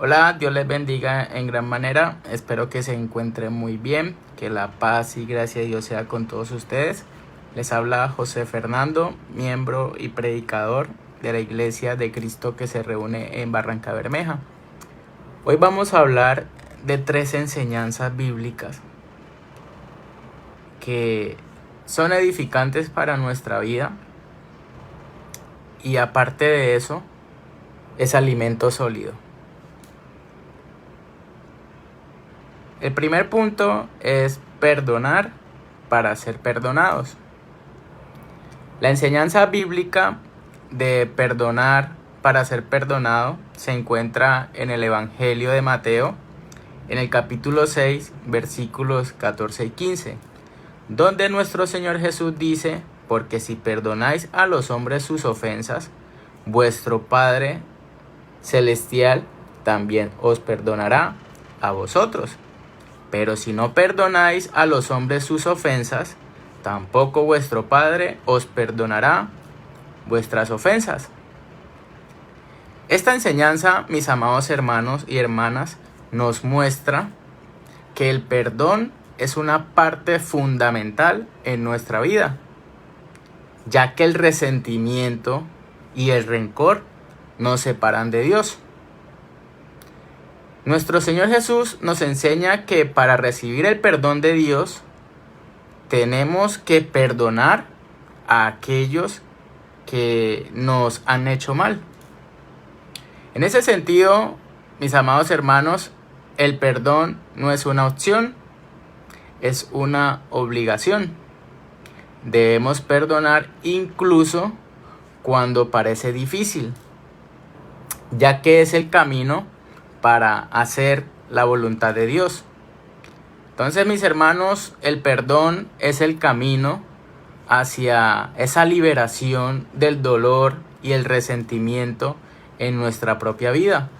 Hola, Dios les bendiga en gran manera. Espero que se encuentren muy bien, que la paz y gracia de Dios sea con todos ustedes. Les habla José Fernando, miembro y predicador de la Iglesia de Cristo que se reúne en Barranca Bermeja. Hoy vamos a hablar de 3 enseñanzas bíblicas que son edificantes para nuestra vida y aparte de eso es alimento sólido. El primer punto es perdonar para ser perdonados. La enseñanza bíblica de perdonar para ser perdonado se encuentra en el Evangelio de Mateo, en el capítulo 6, versículos 14 y 15, donde nuestro Señor Jesús dice: porque si perdonáis a los hombres sus ofensas, vuestro Padre Celestial también os perdonará a vosotros. Pero si no perdonáis a los hombres sus ofensas, tampoco vuestro Padre os perdonará vuestras ofensas. Esta enseñanza, mis amados hermanos y hermanas, nos muestra que el perdón es una parte fundamental en nuestra vida, ya que el resentimiento y el rencor nos separan de Dios. Nuestro Señor Jesús nos enseña que para recibir el perdón de Dios tenemos que perdonar a aquellos que nos han hecho mal. En ese sentido, mis amados hermanos, el perdón no es una opción, es una obligación. Debemos perdonar incluso cuando parece difícil, ya que es el camino para hacer la voluntad de Dios. Entonces, mis hermanos, el perdón es el camino hacia esa liberación del dolor y el resentimiento en nuestra propia vida.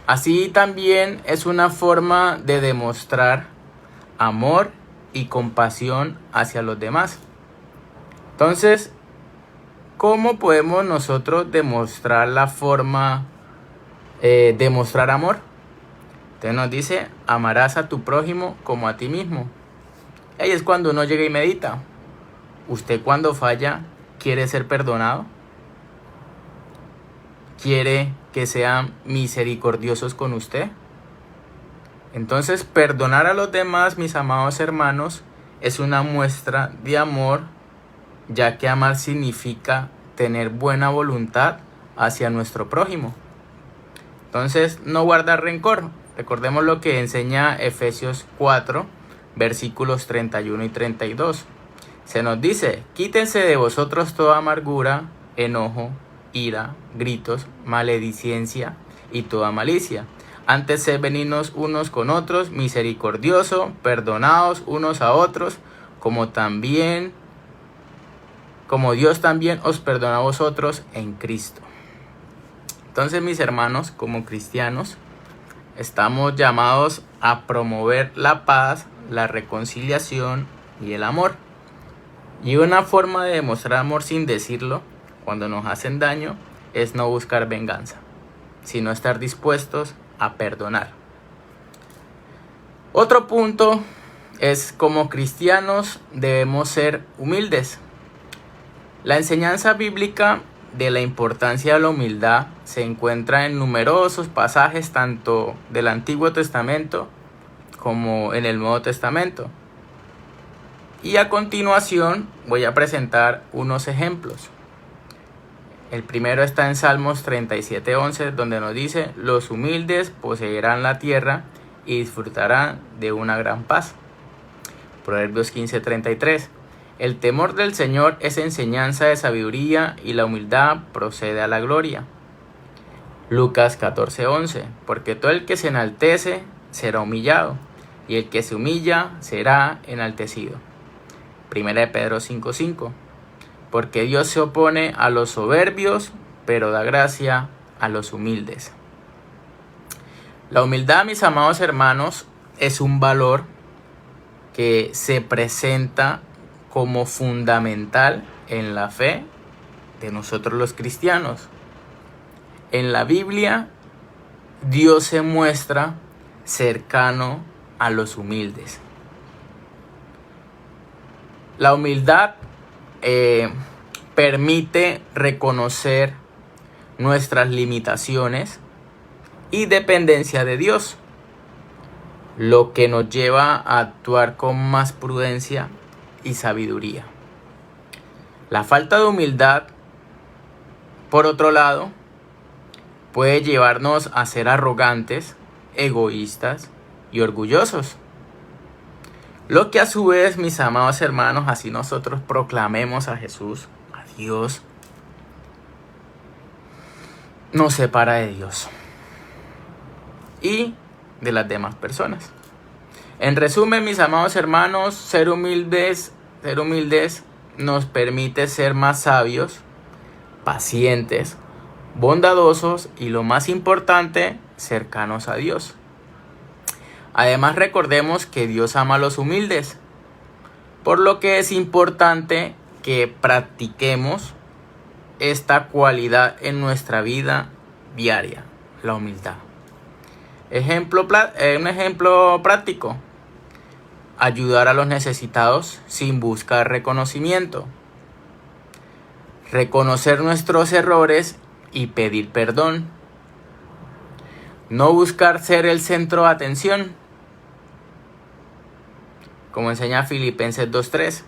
Así también es una forma de demostrar amor y compasión hacia los demás. Entonces, ¿cómo podemos nosotros demostrar la forma demostrar amor? Entonces nos dice: amarás a tu prójimo como a ti mismo. Ahí es cuando uno llega y medita. ¿Usted cuando falla quiere ser perdonado? ¿Quiere que sean misericordiosos con usted? Entonces, perdonar a los demás, mis amados hermanos, es una muestra de amor, ya que amar significa tener buena voluntad hacia nuestro prójimo. Entonces, no guardar rencor. Recordemos lo que enseña Efesios 4, versículos 31 y 32. Se nos dice: quítense de vosotros toda amargura, enojo, ira, gritos, maledicencia y toda malicia. Antes sed benignos unos con otros, misericordioso, perdonaos unos a otros, como Dios también os perdona a vosotros en Cristo. Entonces, mis hermanos, como cristianos, estamos llamados a promover la paz, la reconciliación y el amor. Y una forma de demostrar amor sin decirlo, cuando nos hacen daño, es no buscar venganza, sino estar dispuestos a perdonar. Otro punto es: como cristianos debemos ser humildes. La enseñanza bíblica de la importancia de la humildad se encuentra en numerosos pasajes tanto del Antiguo Testamento como en el Nuevo Testamento. Y a continuación voy a presentar unos ejemplos. El primero está en Salmos 37:11, donde nos dice: los humildes poseerán la tierra y disfrutarán de una gran paz. Proverbios 15:33. El temor del Señor es enseñanza de sabiduría y la humildad procede a la gloria. Lucas 14:11. Porque todo el que se enaltece será humillado, y el que se humilla será enaltecido. Primera de Pedro 5:5. Porque Dios se opone a los soberbios, pero da gracia a los humildes. La humildad, mis amados hermanos, es un valor que se presenta como fundamental en la fe de nosotros los cristianos. En la Biblia Dios se muestra cercano a los humildes. La humildad permite reconocer nuestras limitaciones y dependencia de Dios, lo que nos lleva a actuar con más prudencia y sabiduría. La falta de humildad, por otro lado, puede llevarnos a ser arrogantes, egoístas y orgullosos. Lo que a su vez, mis amados hermanos, así nosotros proclamemos a Jesús, a Dios, nos separa de Dios y de las demás personas. En resumen, mis amados hermanos, ser humildes nos permite ser más sabios, pacientes, bondadosos y, lo más importante, cercanos a Dios. Además, recordemos que Dios ama a los humildes, por lo que es importante que practiquemos esta cualidad en nuestra vida diaria, la humildad. Un ejemplo práctico: ayudar a los necesitados sin buscar reconocimiento, reconocer nuestros errores y pedir perdón, no buscar ser el centro de atención, como enseña Filipenses 2:3.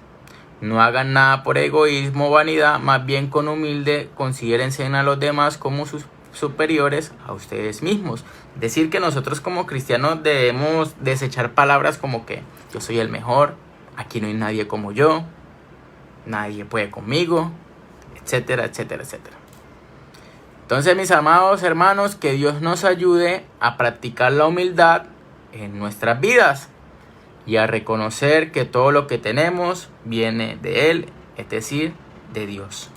No hagan nada por egoísmo o vanidad, más bien con humilde considérense a los demás como sus superiores a ustedes mismos. Decir que nosotros como cristianos debemos desechar palabras como que yo soy el mejor, aquí no hay nadie como yo, nadie puede conmigo, etcétera, etcétera, etcétera. Entonces, mis amados hermanos, que Dios nos ayude a practicar la humildad en nuestras vidas y a reconocer que todo lo que tenemos viene de Él, es decir, de Dios.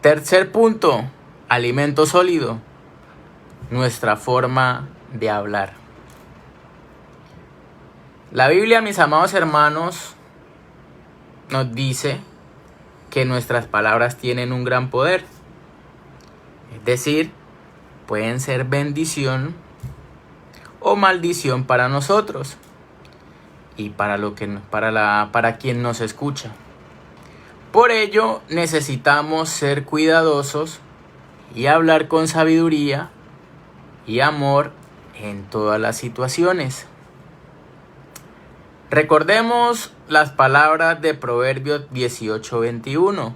Tercer punto: alimento sólido, nuestra forma de hablar. La Biblia, mis amados hermanos, nos dice que nuestras palabras tienen un gran poder. Es decir, pueden ser bendición o maldición para nosotros y para quien nos escucha. Por ello, necesitamos ser cuidadosos y hablar con sabiduría y amor en todas las situaciones. Recordemos las palabras de Proverbios 18:21.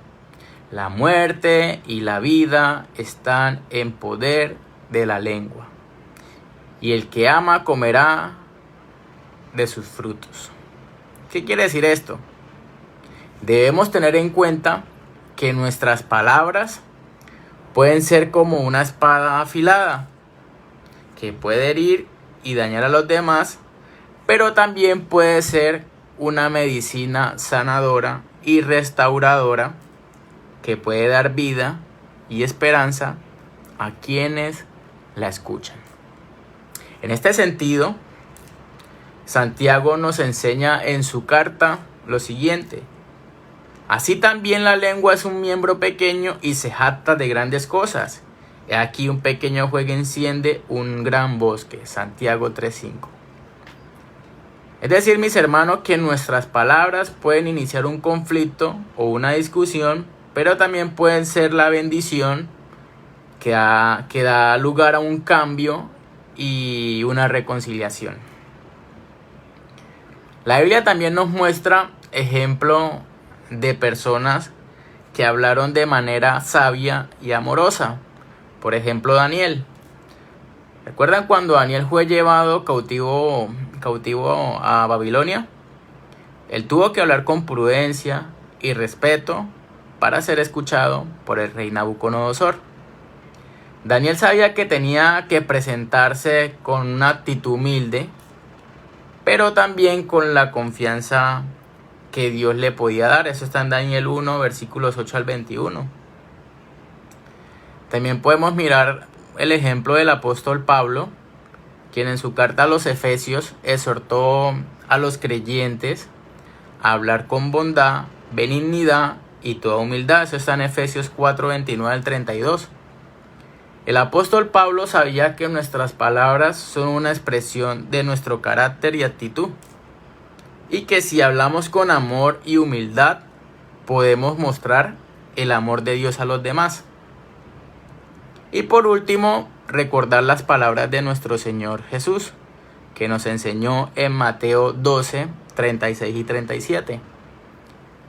La muerte y la vida están en poder de la lengua, y el que ama comerá de sus frutos. ¿Qué quiere decir esto? Debemos tener en cuenta que nuestras palabras pueden ser como una espada afilada, que puede herir y dañar a los demás, pero también puede ser una medicina sanadora y restauradora que puede dar vida y esperanza a quienes la escuchan. En este sentido, Santiago nos enseña en su carta lo siguiente: así también la lengua es un miembro pequeño y se jacta de grandes cosas. He aquí un pequeño fuego enciende un gran bosque. Santiago 3:5. Es decir, mis hermanos, que nuestras palabras pueden iniciar un conflicto o una discusión, pero también pueden ser la bendición que da lugar a un cambio y una reconciliación. La Biblia también nos muestra ejemplo de personas que hablaron de manera sabia y amorosa. Por ejemplo, Daniel. ¿Recuerdan cuando Daniel fue llevado cautivo a Babilonia? Él tuvo que hablar con prudencia y respeto para ser escuchado por el rey Nabucodonosor. Daniel sabía que tenía que presentarse con una actitud humilde, pero también con la confianza que Dios le podía dar. Eso está en Daniel 1, versículos 8 al 21. También podemos mirar el ejemplo del apóstol Pablo, quien en su carta a los Efesios exhortó a los creyentes a hablar con bondad, benignidad y toda humildad. Eso está en Efesios 4, 29 al 32. El apóstol Pablo sabía que nuestras palabras son una expresión de nuestro carácter y actitud, y que si hablamos con amor y humildad, podemos mostrar el amor de Dios a los demás. Y por último, recordar las palabras de nuestro Señor Jesús, que nos enseñó en Mateo 12, 36 y 37,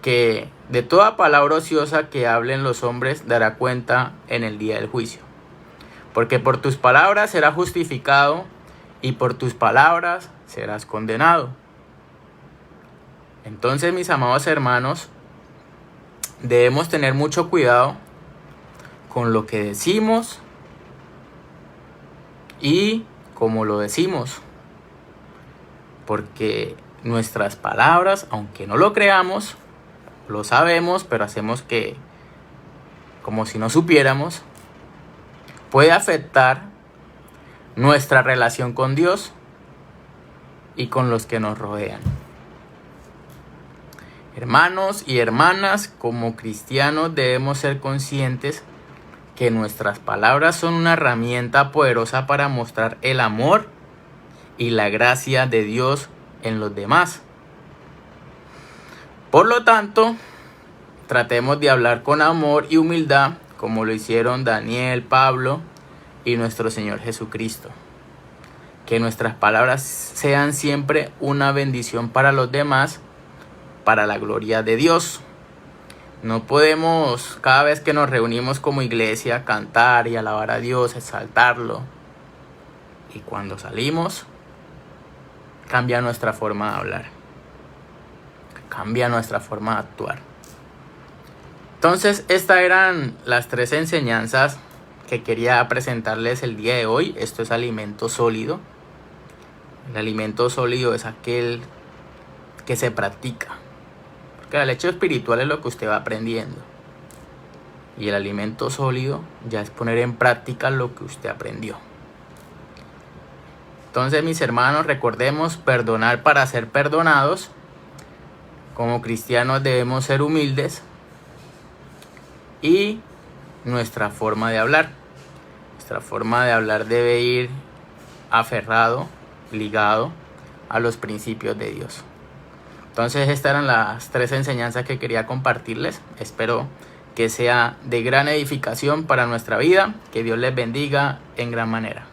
que de toda palabra ociosa que hablen los hombres dará cuenta en el día del juicio. Porque por tus palabras serás justificado y por tus palabras serás condenado. Entonces, mis amados hermanos, debemos tener mucho cuidado con lo que decimos y cómo lo decimos. Porque nuestras palabras, aunque no lo creamos, lo sabemos, pero hacemos que como si no supiéramos, puede afectar nuestra relación con Dios y con los que nos rodean. Hermanos y hermanas, como cristianos debemos ser conscientes que nuestras palabras son una herramienta poderosa para mostrar el amor y la gracia de Dios en los demás. Por lo tanto, tratemos de hablar con amor y humildad, como lo hicieron Daniel, Pablo y nuestro Señor Jesucristo. Que nuestras palabras sean siempre una bendición para los demás, para la gloria de Dios. No podemos, cada vez que nos reunimos como iglesia, cantar y alabar a Dios, exaltarlo. Y cuando salimos, cambia nuestra forma de hablar. Cambia nuestra forma de actuar. Entonces, estas eran las 3 enseñanzas que quería presentarles el día de hoy. Esto es alimento sólido. El alimento sólido es aquel que se practica. Porque el hecho espiritual es lo que usted va aprendiendo. Y el alimento sólido ya es poner en práctica lo que usted aprendió. Entonces, mis hermanos, recordemos perdonar para ser perdonados. Como cristianos debemos ser humildes. Y nuestra forma de hablar. Nuestra forma de hablar debe ir aferrado, ligado a los principios de Dios. Entonces, estas eran las 3 enseñanzas que quería compartirles. Espero que sea de gran edificación para nuestra vida. Que Dios les bendiga en gran manera.